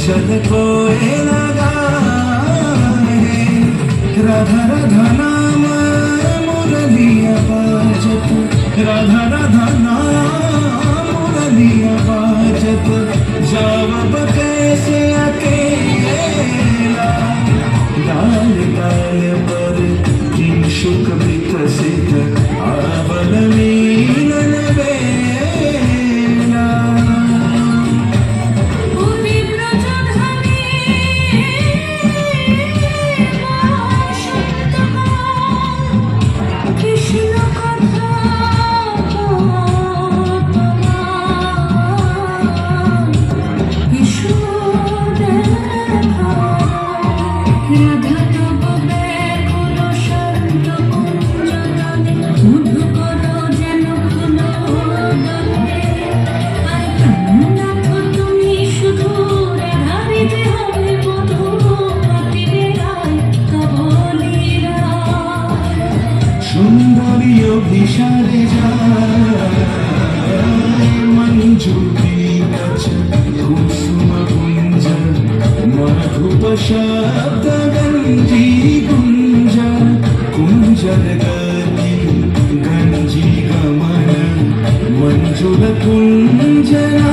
चल कोए लगाए राधा राधा नाम मुरलिया बाजत राधा राधा नाम मुरलिया बाजत जावब कैसे अकेला डाल डाल पर किंशुक विकसित आवल मीलन बेला সুন্দরী অভিসারে যায় মঞ্জুরি কাছে কুসুম কুঞ্জ মধুপ শব্দ গঞ্জি কুঞ্জ কুঞ্জর গতি গঞ্জি গমন মঞ্জুল কুঞ্জনা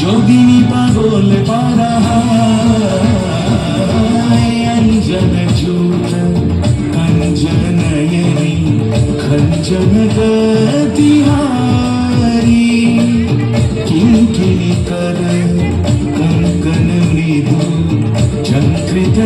যোগিনী পাগল পারা অঞ্জন ঝূঠ कंजन नयनी खंजन गतिहारी किंकिनी कर कंकन मृदु झंकृत